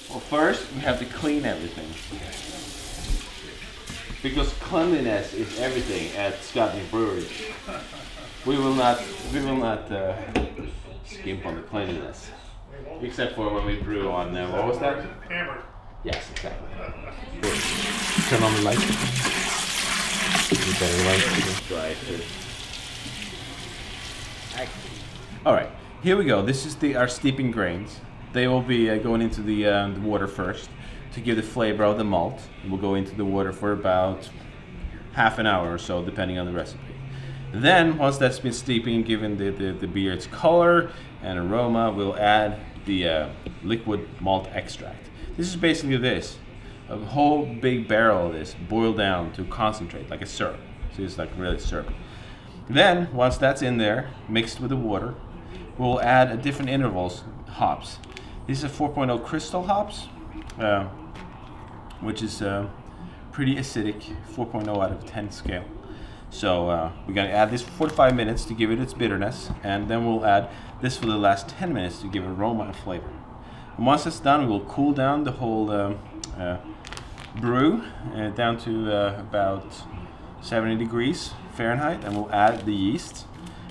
Well, first we have to clean everything. Because cleanliness is everything at Scotnic Breweries. We will not skimp on the cleanliness. Except for when we brew on, what was that? Hammer. Yes, exactly. Turn on the light. Alright, here we go. This is our steeping grains. They will be going into the water first to give the flavor of the malt. We'll go into the water for about half an hour or so, depending on the recipe. Then, once that's been steeping and given the beer its color and aroma, we'll add the liquid malt extract. This is basically this. A whole big barrel of this boiled down to concentrate, like a syrup. So it's like really syrup. Then, once that's in there, mixed with the water, we'll add at different intervals hops. These are 4.0 crystal hops, which is pretty acidic, 4.0 out of 10 scale. So we're going to add this for 45 minutes to give it its bitterness, and then we'll add this for the last 10 minutes to give it aroma and flavor. And once it's done, we will cool down the whole brew down to about 70 degrees Fahrenheit, and we'll add the yeast,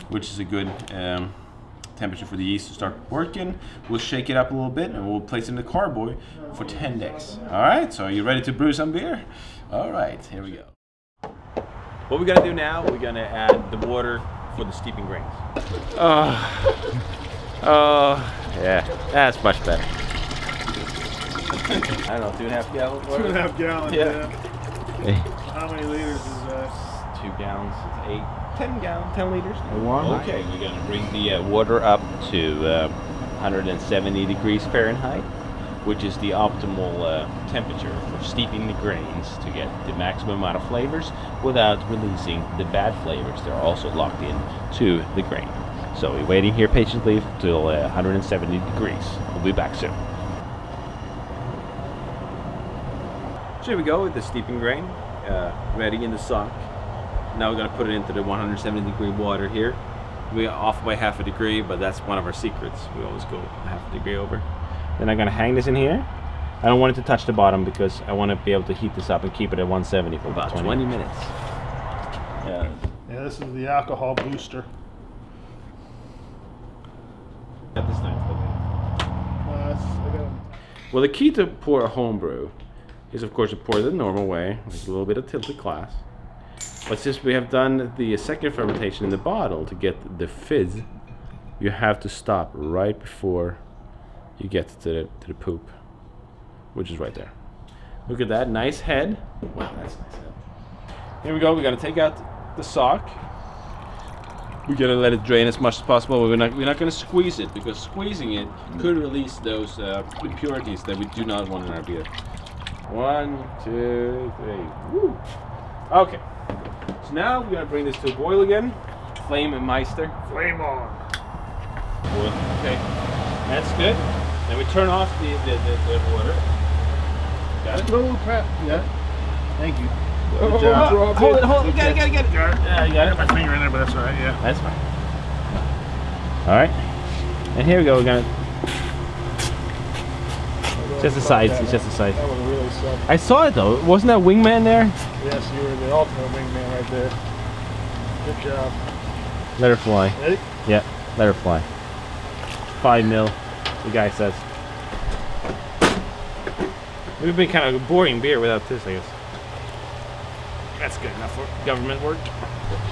which is a good temperature for the yeast to start working. We'll shake it up a little bit, and we'll place it in the carboy for 10 days. All right, so are you ready to brew some beer? All right, here we go. What we're gonna do now, we're gonna add the water for the steeping grains. Yeah, that's much better. I don't know, 2.5 gallons? 2.5 gallons, yeah. Hey. How many liters is that? 2 gallons, it's 10 liters. Okay, we're gonna bring the water up to 170 degrees Fahrenheit, which is the optimal temperature for steeping the grains to get the maximum amount of flavors without releasing the bad flavors. They're also locked in to the grain. So we're waiting here patiently till 170 degrees. We'll be back soon. So here we go with the steeping grain, ready in the sock. Now we're going to put it into the 170 degree water here. We're off by half a degree, but that's one of our secrets. We always go half a degree over. Then I'm going to hang this in here. I don't want it to touch the bottom because I want to be able to heat this up and keep it at 170 for about 20 minutes. Yeah, this is the alcohol booster. At this time, well, the key to pour a homebrew is, of course, to pour it the normal way, with a little bit of tilted glass. But since we have done the second fermentation in the bottle to get the fizz, you have to stop right before you get to the poop, which is right there. Look at that, nice head. Wow, that's a nice head. Here we go, we're gonna take out the sock. We're gonna let it drain as much as possible. We're not gonna squeeze it, because squeezing it could release those impurities that we do not want in our beer. 1, 2, 3. Woo! Okay. So now we're gonna bring this to a boil again. Flame and Meister. Flame on. Boil. Okay. That's good. Then we turn off the water. Got it? No crap. Yeah. Thank you. Good job. Hold it. Get it. Yeah, you got it. My finger in there, but that's all right. Yeah. That's fine. All right. And here we go. We're gonna. Just the sides. It's just the sides. That one really sucked. I saw it though. Wasn't that wingman there? Yes, you were the ultimate wingman right there. Good job. Let her fly. Ready? Yeah. Let her fly. 5 mil. The guy says. We've been kind of boring beer without this, I guess. That's good enough for government work.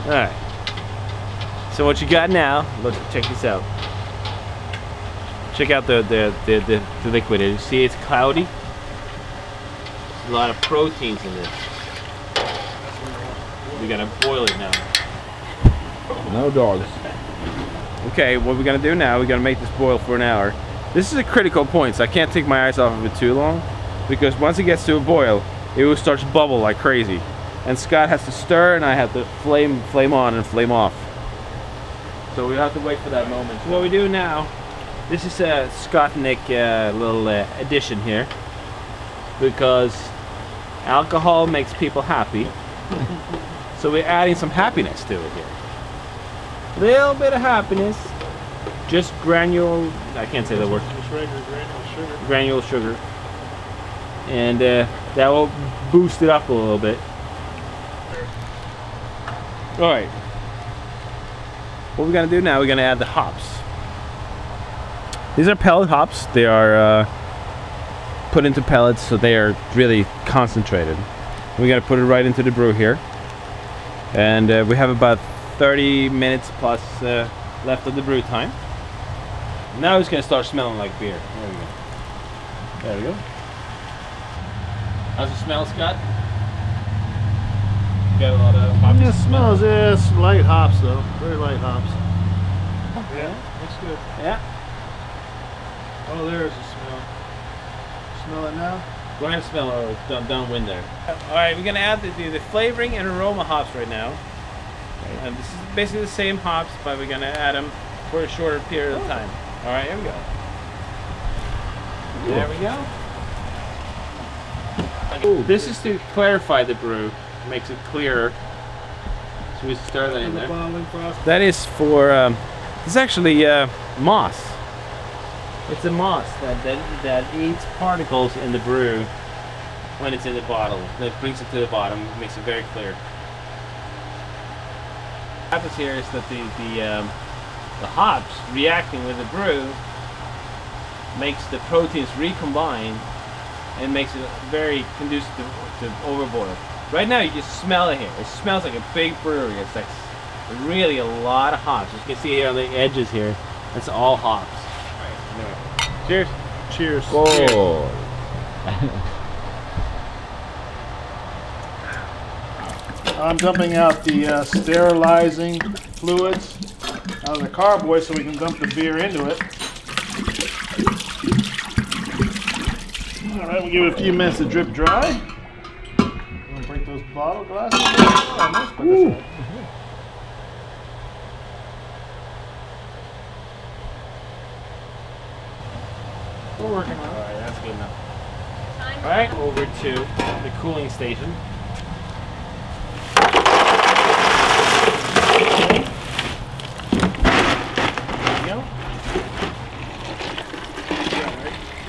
Alright. So what you got now, look, check this out. Check out the liquid here. You see it's cloudy? There's a lot of proteins in this. We're gonna boil it now. No dogs. Okay, what we're gonna do now, we're gonna make this boil for an hour. This is a critical point, so I can't take my eyes off of it too long, because once it gets to a boil, it will start to bubble like crazy. And Scott has to stir, and I have to flame on and flame off. So we have to wait for that moment. So what we do now, this is a Scotnic little addition here, because alcohol makes people happy. So we're adding some happiness to it here. Little bit of happiness. just granule. I can't say the word. Just regular granule sugar. Granule sugar, and that will boost it up a little bit. All right. What we're gonna do now? We're gonna add the hops. These are pellet hops. They are put into pellets, so they are really concentrated. We gotta put it right into the brew here, and we have about 30 minutes plus left of the brew time. Now it's gonna start smelling like beer. There we go. There we go. How's it smell, Scott? Got a lot of hops. It smells, it's light hops though. Very light hops. Yeah, Looks good. yeah. Oh, there's the smell. Smell it now? Go ahead and smell it downwind there. All right, we're gonna add the flavoring and aroma hops right now. And this is basically the same hops, but we're gonna add them for a shorter period of time. All right, here we go. There we go. Ooh, this is to clarify the brew, makes it clearer. So we stir that in there. That is for, it's actually moss. It's a moss that eats particles in the brew when it's in the bottle. That brings it to the bottom, makes it very clear. What happens here is that the hops reacting with the brew makes the proteins recombine and makes it very conducive to overboil. Right now you just smell it here. It smells like a big brewery. It's like really a lot of hops. As you can see here on the edges here, it's all hops. Anyway. Cheers. Cheers. Oh. I'm dumping out the sterilizing fluids out of the carboy so we can dump the beer into it. Alright, we'll give it a few minutes to drip dry. I'm gonna break those bottle glasses. Oh, nice. Put this in. We're working on it. Alright, that's good enough. Alright, over to the cooling station. There we go.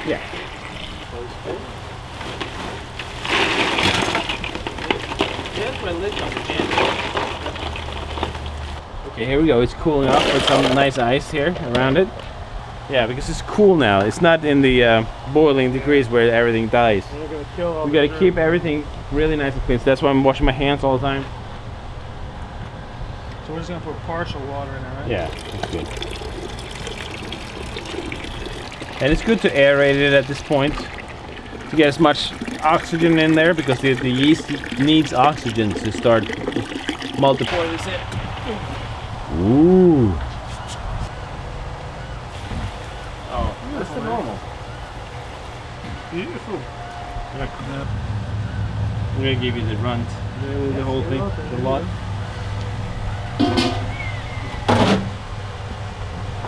Yeah. That's my lid comes in. Okay, here we go. It's cooling off with some nice ice here around it. Yeah, because it's cool now. It's not in the boiling degrees where everything dies. We're gonna kill all We the gotta dirt. keep everything really nice and clean. So that's why I'm washing my hands all the time. So we're just gonna put partial water in there, right? Yeah, that's good. And it's good to aerate it at this point to get as much oxygen in there because the yeast needs oxygen to start multiplying. This in. Ooh. Oh, that's the normal. Beautiful. I'm gonna give you the runt, the whole thing, the lot.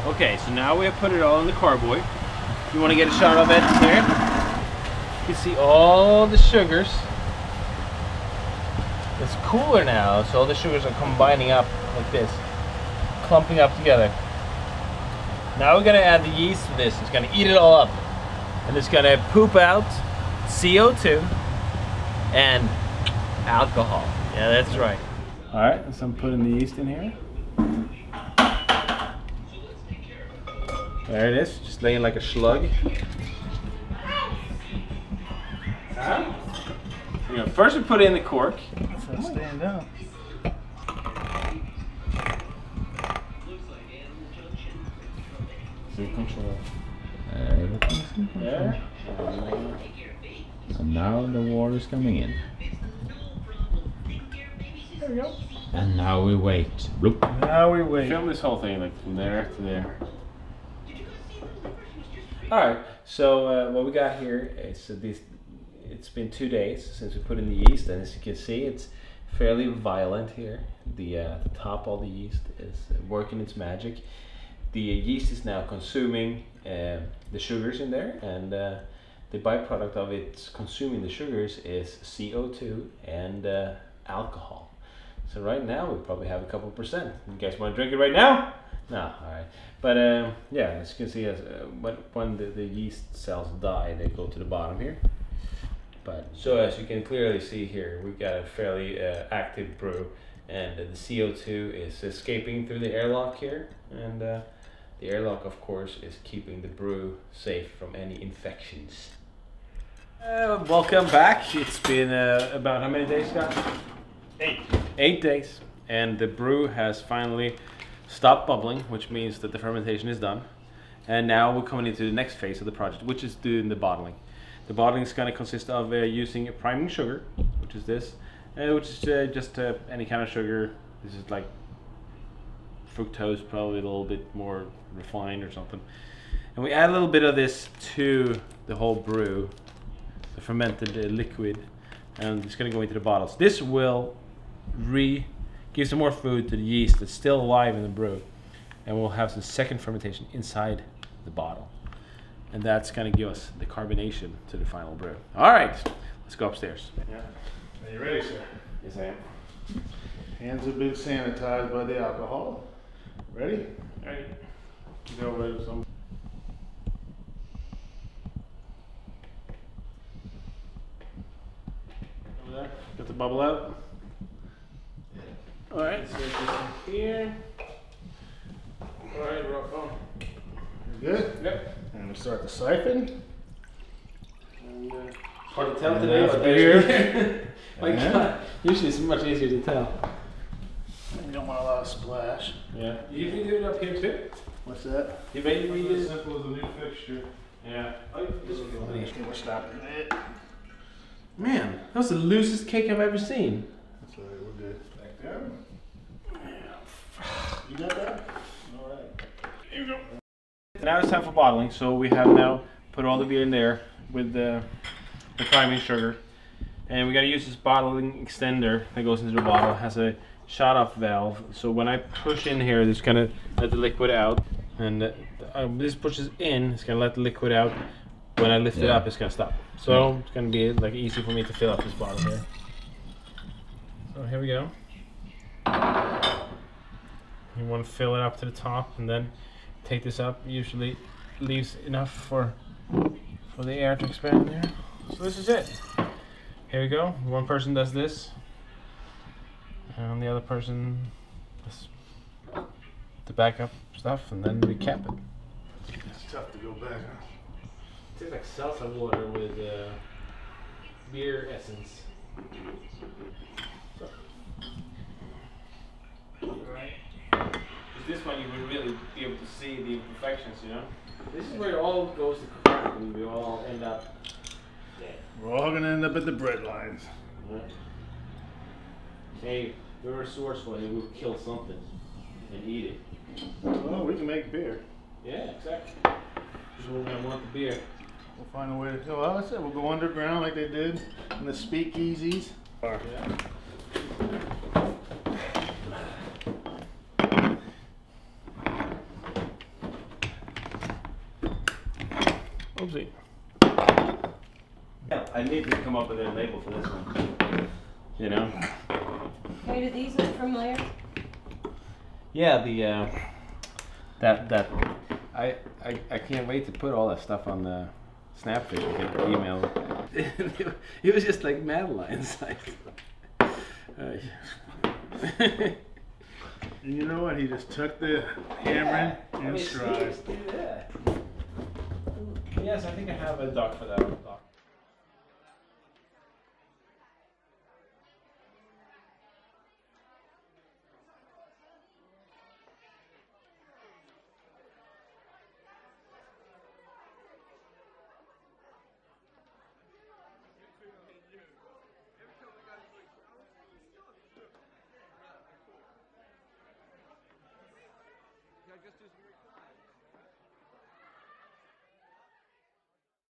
Okay, so now we have put it all in the carboy. You want to get a shot of it here? You can see all the sugars. It's cooler now, so all the sugars are combining up like this, clumping up together. Now we're gonna add the yeast to this. It's gonna eat it all up, and it's gonna poop out CO2 and alcohol. Yeah, that's right. All right, so I'm putting the yeast in here. There it is, just laying like a slug. You know, first we put in the cork. It's staying down. So control. Everything's in control. There. And now the water's coming in. There we go. And now we wait. Bloop. Now we wait. Film this whole thing like from there to there. All right. So what we got here is this. It's been 2 days since we put in the yeast, and as you can see, it's fairly violent here. The top, all the yeast is working its magic. The yeast is now consuming the sugars in there, and the byproduct of it consuming the sugars is CO2 and alcohol. So right now we probably have a couple percent. You guys want to drink it right now? No, all right. But yeah, as you can see, when the yeast cells die, they go to the bottom here. But so as you can clearly see here, we've got a fairly active brew, and the CO2 is escaping through the airlock here, and the airlock, of course, is keeping the brew safe from any infections. Welcome back. It's been about how many days, Scott? 8. 8 days, and the brew has finally stopped bubbling, which means that the fermentation is done. And now we're coming into the next phase of the project, which is doing the bottling. The bottling is going to consist of using a priming sugar, which is this, which is just any kind of sugar. This is like fructose, probably a little bit more refined or something. And we add a little bit of this to the whole brew, the fermented liquid, and it's going to go into the bottles. This will give some more food to the yeast that's still alive in the brew, and we'll have some second fermentation inside the bottle, and that's going to give us the carbonation to the final brew. All right, let's go upstairs. Yeah. Are you ready, sir? Yes, I am. Hands have been sanitized by the alcohol. Ready? Ready. Go over some. Over there. Get the bubble out. All right, so this is here. All right, rock on. You good? Yep. And we start the siphon. And, hard to tell And today, that's but beer. my Yeah. God, usually it's much easier to tell. You don't want a lot of splash. Yeah. You can do it up here too. What's that? You made me As use. simple as a new fixture. Yeah. Oh, this one. We're stopping it. Man, that was the loosest cake I've ever seen. That's all right, we're good. Back down. You got that? All right. Here you go. Now it's time for bottling. So we have now put all the beer in there with the priming sugar, and we're gonna use this bottling extender that goes into the bottle. It has a shut-off valve. So when I push in here, this gonna let the liquid out, and this pushes in. It's gonna let the liquid out. When I lift it up, it's gonna stop. So it's gonna be like easy for me to fill up this bottle here. So here we go. You want to fill it up to the top, and then take this up. Usually leaves enough for the air to expand there. So this is it. Here we go. One person does this, and the other person does the backup stuff, and then we cap it. It's tough to go back, huh? Tastes like salsa water with beer essence. So. Right. With this one, you would really be able to see the imperfections, you know? This is where it all goes to crap, and we all end up dead. We're all gonna end up at the bread lines. Right? Hey, if we were resourceful, we would kill something and eat it. Well, we can make beer. Yeah, exactly. Just when I want the beer. We'll find a way to go. Well, I said we'll go underground like they did in the speakeasies. Yeah. Oopsie. Yeah, I need to come up with a label for this one. You know? Hey, do these look familiar? Yeah, the that I can't wait to put all that stuff on the Snapfish and email. It was just like Madeline size. And you know what? He just took the hammer in stride. Yes, I think I have a doc for that one. Doc. Just do some